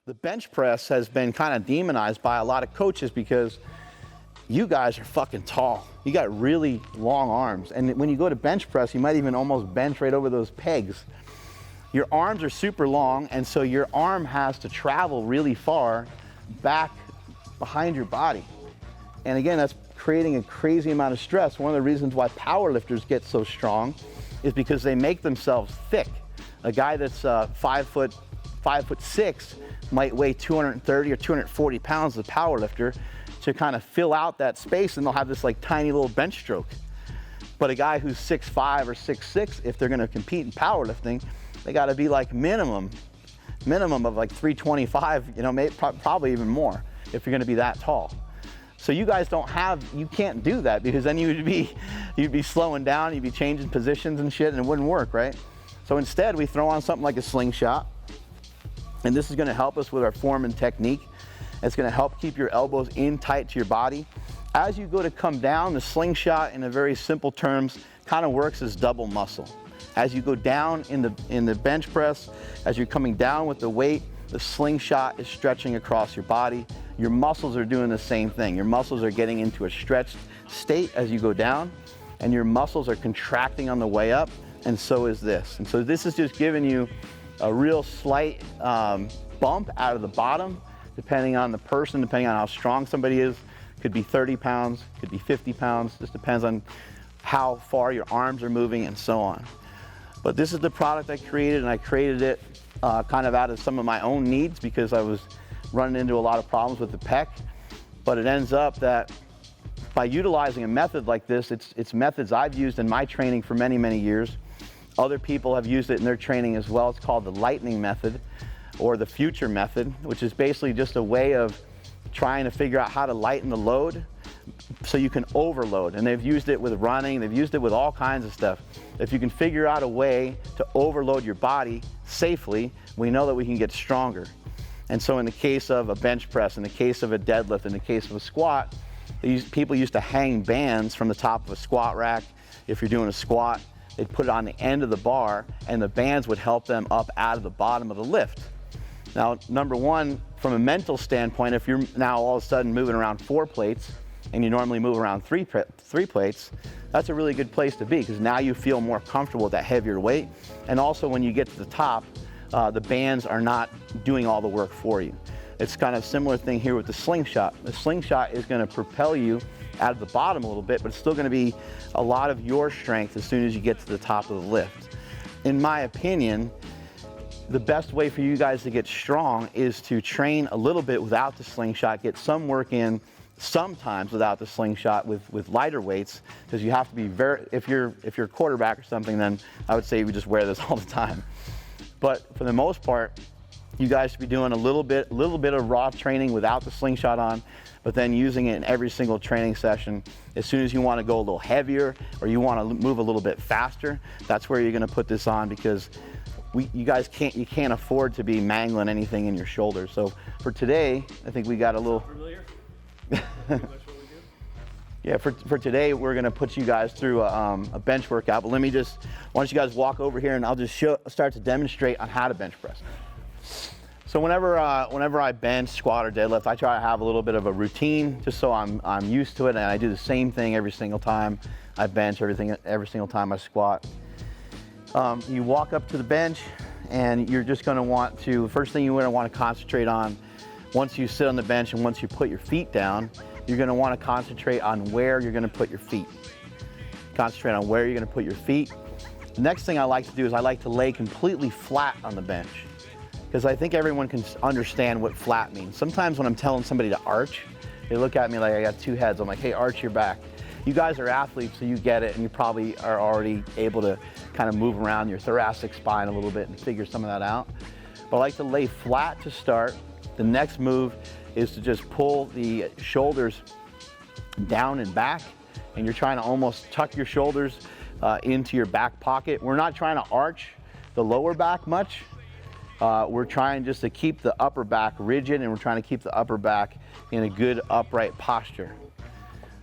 the bench press has been kind of demonized by a lot of coaches because you guys are fucking tall. You got really long arms. And when you go to bench press, you might even almost bench right over those pegs. Your arms are super long, and so your arm has to travel really far back behind your body. And again, that's creating a crazy amount of stress. One of the reasons why powerlifters get so strong is because they make themselves thick. A guy that's 5'6" might weigh 230 or 240 pounds as a powerlifter to kind of fill out that space, and they'll have this like tiny little bench stroke. But a guy who's 6'5" or 6'6", if they're gonna compete in powerlifting, they gotta be like minimum of like 325, you know, maybe, probably even more if you're gonna be that tall. So you guys you can't do that, because then you'd be slowing down, you'd be changing positions and shit, and it wouldn't work, right? So instead, we throw on something like a slingshot, and this is gonna help us with our form and technique. It's gonna help keep your elbows in tight to your body. As you go to come down, the slingshot, in a very simple terms, kind of works as double muscle. As you go down in the bench press, as you're coming down with the weight, the slingshot is stretching across your body. Your muscles are doing the same thing. Your muscles are getting into a stretched state as you go down, and your muscles are contracting on the way up, and so is this. And so this is just giving you a real slight bump out of the bottom, depending on the person, depending on how strong somebody is. Could be 30 pounds, could be 50 pounds, just depends on how far your arms are moving and so on. But this is the product I created, and I created it kind of out of some of my own needs, because I was running into a lot of problems with the pec. But it ends up that by utilizing a method like this, it's methods I've used in my training for many, many years. Other people have used it in their training as well. It's called the lightning method, or the future method, which is basically just a way of trying to figure out how to lighten the load so you can overload. And they've used it with running, they've used it with all kinds of stuff. If you can figure out a way to overload your body safely, we know that we can get stronger. And so in the case of a bench press, in the case of a deadlift, in the case of a squat, people used to hang bands from the top of a squat rack. If you're doing a squat, they'd put it on the end of the bar, and the bands would help them up out of the bottom of the lift. Now, number one, from a mental standpoint, if you're now all of a sudden moving around 4 plates, and you normally move around three plates, that's a really good place to be, because now you feel more comfortable with that heavier weight. And also when you get to the top, the bands are not doing all the work for you. It's kind of a similar thing here with the slingshot. The slingshot is going to propel you out of the bottom a little bit, but it's still going to be a lot of your strength as soon as you get to the top of the lift. In my opinion, the best way for you guys to get strong is to train a little bit without the slingshot, get some work in sometimes without the slingshot with lighter weights, because you have to be if you're a quarterback or something, then I would say you just wear this all the time. But for the most part, you guys should be doing a little bit of raw training without the slingshot on, but then using it in every single training session. As soon as you want to go a little heavier or you want to move a little bit faster, that's where you're going to put this on, because you guys can't afford to be mangling anything in your shoulders. So for today, I think we got a little. Familiar? Yeah, for today, we're gonna put you guys through a bench workout, but why don't you guys walk over here, and I'll just start to demonstrate on how to bench press. So whenever I bench, squat, or deadlift, I try to have a little bit of a routine, just so I'm used to it, and I do the same thing every single time I bench, every single time I squat. You walk up to the bench, and you're just gonna want to, first thing you're gonna want to concentrate on, once you sit on the bench and once you put your feet down, you're going to want to concentrate on where you're going to put your feet. Concentrate on where you're going to put your feet. The next thing I like to do is I like to lay completely flat on the bench, because I think everyone can understand what flat means. Sometimes when I'm telling somebody to arch, they look at me like I got 2 heads. I'm like, hey, arch your back. You guys are athletes, so you get it, and you probably are already able to kind of move around your thoracic spine a little bit and figure some of that out. But I like to lay flat to start. The next move is to just pull the shoulders down and back, and you're trying to almost tuck your shoulders into your back pocket. We're not trying to arch the lower back much. We're trying just to keep the upper back rigid, and we're trying to keep the upper back in a good upright posture.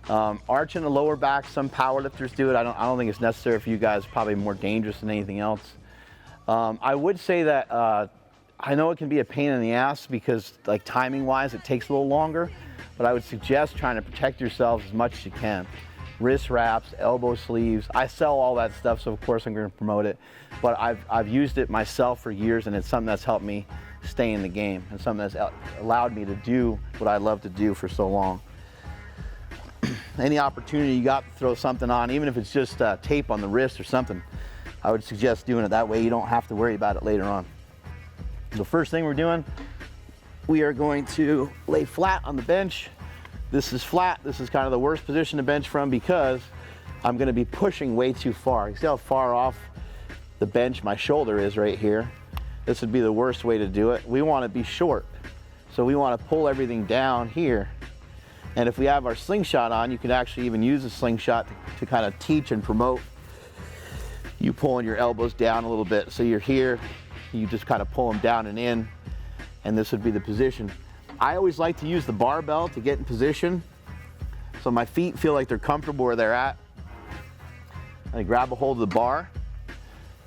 Arching the lower back, some powerlifters do it. I don't think it's necessary for you guys. Probably more dangerous than anything else. I would say that I know it can be a pain in the ass because like timing wise, it takes a little longer, but I would suggest trying to protect yourselves as much as you can. Wrist wraps, elbow sleeves. I sell all that stuff, so of course I'm going to promote it, but I've used it myself for years, and it's something that's helped me stay in the game and something that's allowed me to do what I love to do for so long. Any opportunity you got to throw something on, even if it's just tape on the wrist or something, I would suggest doing it that way. You don't have to worry about it later on. The first thing we're doing, we are going to lay flat on the bench. This is flat. This is kind of the worst position to bench from because I'm going to be pushing way too far. You see how far off the bench my shoulder is right here? This would be the worst way to do it. We want to be short. So we want to pull everything down here. And if we have our slingshot on, you can actually even use a slingshot to kind of teach and promote you pulling your elbows down a little bit. So you're here, you just kind of pull them down and in, and this would be the position. I always like to use the barbell to get in position so my feet feel like they're comfortable where they're at. I grab a hold of the bar,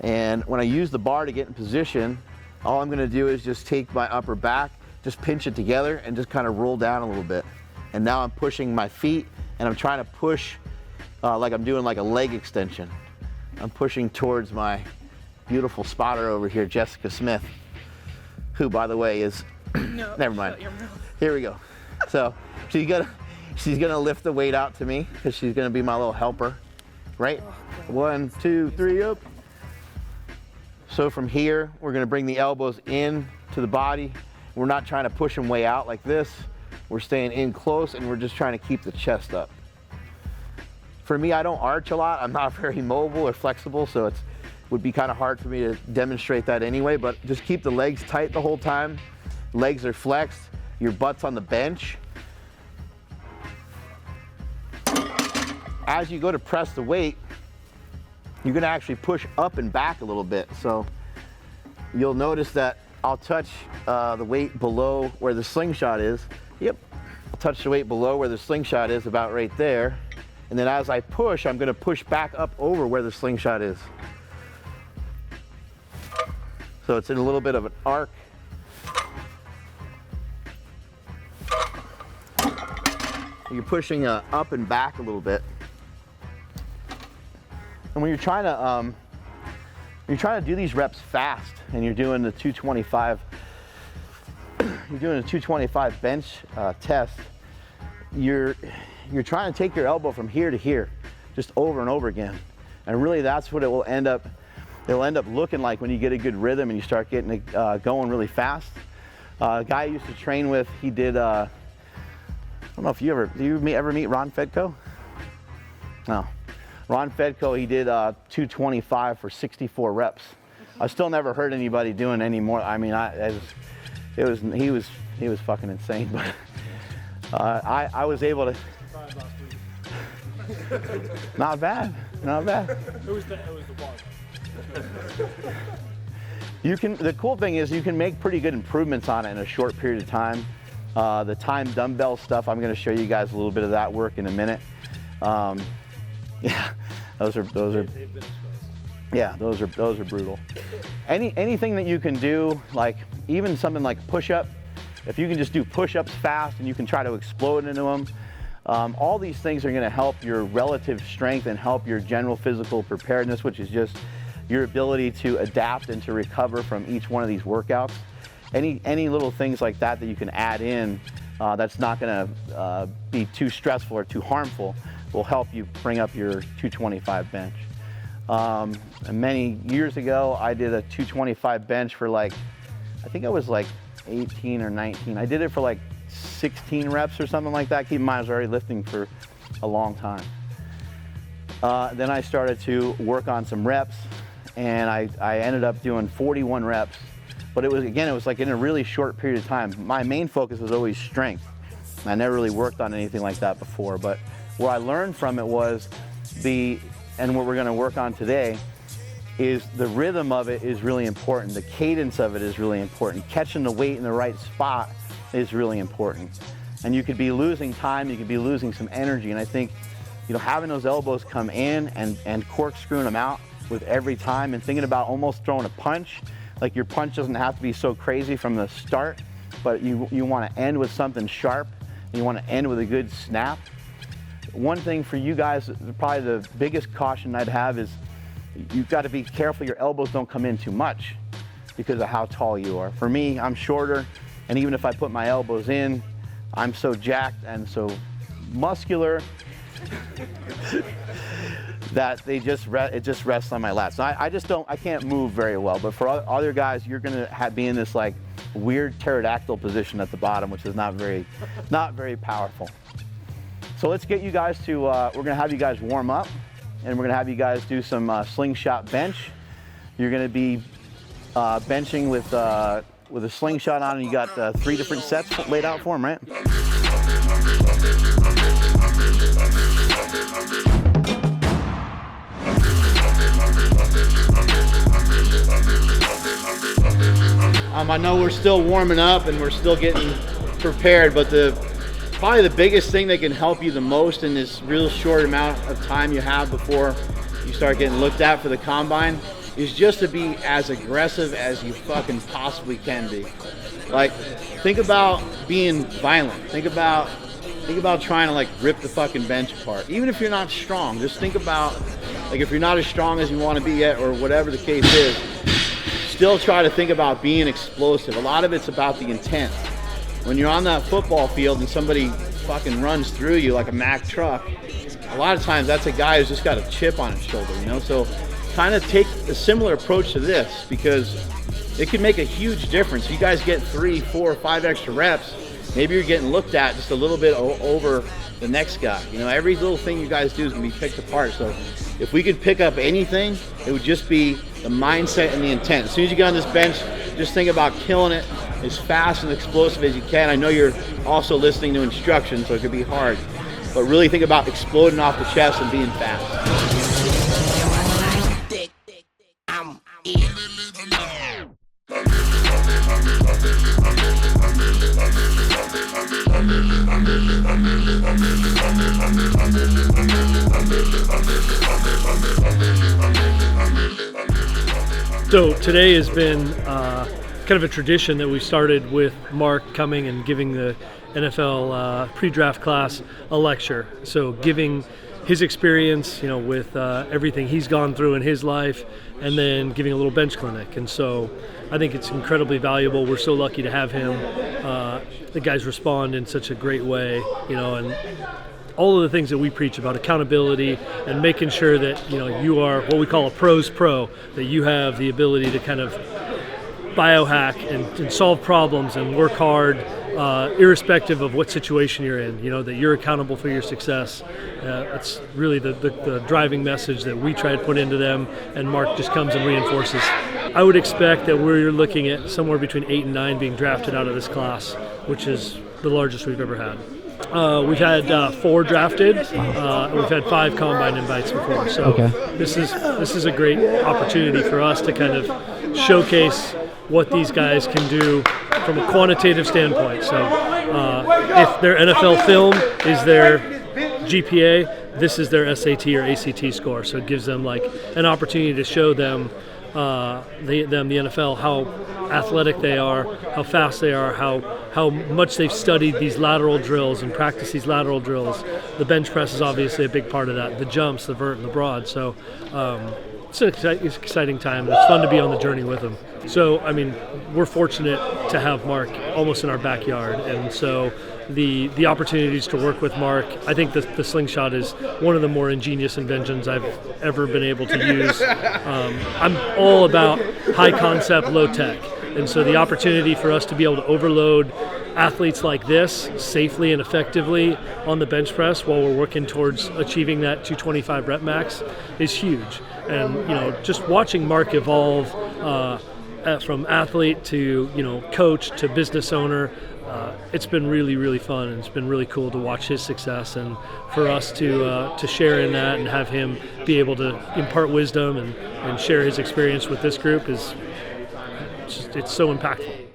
and when I use the bar to get in position, all I'm gonna do is just take my upper back, just pinch it together and just kind of roll down a little bit. And now I'm pushing my feet, and I'm trying to push like I'm doing like a leg extension. I'm pushing towards my beautiful spotter over here, Jessica Smith, who, by the way, is, no, never mind. shut your mouth. Here we go. So she's gonna lift the weight out to me because she's gonna be my little helper, right? Oh, 1, 2, 3, up. So from here, we're gonna bring the elbows in to the body. We're not trying to push them way out like this. We're staying in close, and we're just trying to keep the chest up. For me, I don't arch a lot. I'm not very mobile or flexible, so it would be kind of hard for me to demonstrate that anyway, but just keep the legs tight the whole time. Legs are flexed, your butt's on the bench. As you go to press the weight, you're gonna actually push up and back a little bit. So you'll notice that I'll touch the weight below where the slingshot is. Yep, I'll touch the weight below where the slingshot is, about right there. And then as I push, I'm gonna push back up over where the slingshot is. So it's in a little bit of an arc. You're pushing up and back a little bit. And when you're trying to do these reps fast, and you're doing the 225, you're doing a 225 bench test, you're trying to take your elbow from here to here, just over and over again. And really that's what it'll end up looking like when you get a good rhythm and you start getting it going really fast. A guy I used to train with, he did, I don't know if you ever meet Ron Fedko? No. Ron Fedko, he did 225 for 64 reps. I still never heard anybody doing any more. I mean, he was fucking insane, but I was able to. Not bad, not bad. It was the bar. The cool thing is you can make pretty good improvements on it in a short period of time. The time dumbbell stuff, I'm going to show you guys a little bit of that work in a minute. Yeah, those are brutal. Anything that you can do, like even something like push-up, if you can just do push-ups fast and you can try to explode into them, all these things are going to help your relative strength and help your general physical preparedness, which is just your ability to adapt and to recover from each one of these workouts. Any little things like that you can add in that's not going to be too stressful or too harmful will help you bring up your 225 bench. Many years ago, I did a 225 bench for I think I was 18 or 19. I did it for 16 reps or something like that. Keep in mind, I was already lifting for a long time. Then I started to work on some reps, and I ended up doing 41 reps. But it was in a really short period of time. My main focus was always strength. I never really worked on anything like that before, but what I learned from it was and what we're gonna work on today, is the rhythm of it is really important. The cadence of it is really important. Catching the weight in the right spot is really important. And you could be losing time, you could be losing some energy, and I think having those elbows come in and corkscrewing them out with every time and thinking about almost throwing a punch, Like your punch doesn't have to be so crazy from the start, but you want to end with something sharp, and you want to end with a good snap. One thing for you guys, probably the biggest caution I'd have is you've got to be careful your elbows don't come in too much because of how tall you are. For me, I'm shorter, and even if I put my elbows in, I'm so jacked and so muscular that it just rests on my lats. So I can't move very well. But for other guys, you're gonna be in this like weird pterodactyl position at the bottom, which is not very powerful. So let's get you guys to, we're gonna have you guys warm up, and we're gonna have you guys do some slingshot bench. You're gonna be benching with a slingshot on, and you got 3 different sets laid out for them, right? I know we're still warming up and we're still getting prepared, but probably the biggest thing that can help you the most in this real short amount of time you have before you start getting looked at for the combine is just to be as aggressive as you fucking possibly can be. Like, think about being violent. Think about trying to like rip the fucking bench apart. Even if you're not strong, just think about, like, if you're not as strong as you want to be yet, or whatever the case is, still try to think about being explosive. A lot of it's about the intent. When you're on that football field and somebody fucking runs through you like a Mack truck, a lot of times that's a guy who's just got a chip on his shoulder, you know? So kind of take a similar approach to this, because it can make a huge difference. You guys get 3, 4, 5 extra reps, maybe you're getting looked at just a little bit over the next guy. You know, every little thing you guys do is gonna be picked apart. So if we could pick up anything, it would just be the mindset and the intent. As soon as you get on this bench, just think about killing it as fast and explosive as you can. I know you're also listening to instructions, so it could be hard, but really think about exploding off the chest and being fast. So today has been kind of a tradition that we started with Mark coming and giving the NFL pre-draft class a lecture. So giving his experience, you know, with everything he's gone through in his life, and then giving a little bench clinic. And so I think it's incredibly valuable. We're so lucky to have him. The guys respond in such a great way, you know, and all of the things that we preach about accountability and making sure that, you know, you are what we call a pro's pro, that you have the ability to kind of biohack and solve problems and work hard, irrespective of what situation you're in, you know, that you're accountable for your success. It's really the driving message that we try to put into them, and Mark just comes and reinforces. I would expect that we're looking at somewhere between 8 and 9 being drafted out of this class, which is the largest we've ever had. We've had 4 drafted. We've had 5 combine invites before. So this is a great opportunity for us to kind of showcase what these guys can do from a quantitative standpoint. So if their NFL film is their GPA, this is their SAT or ACT score. So it gives them like an opportunity to show them the NFL, how athletic they are, how fast they are, how much they've studied these lateral drills and practiced these lateral drills. The bench press is obviously a big part of that, the jumps, the vert, and the broad. So it's an exciting time. It's fun to be on the journey with them. So, I mean, we're fortunate to have Mark almost in our backyard, and so the opportunities to work with Mark, I think the slingshot is one of the more ingenious inventions I've ever been able to use. I'm all about high concept, low tech, and so the opportunity for us to be able to overload athletes like this safely and effectively on the bench press while we're working towards achieving that 225 rep max is huge. And, you know, just watching Mark evolve from athlete to, you know, coach to business owner, it's been really, really fun, and it's been really cool to watch his success, and for us to share in that and have him be able to impart wisdom and share his experience with this group is just, it's so impactful.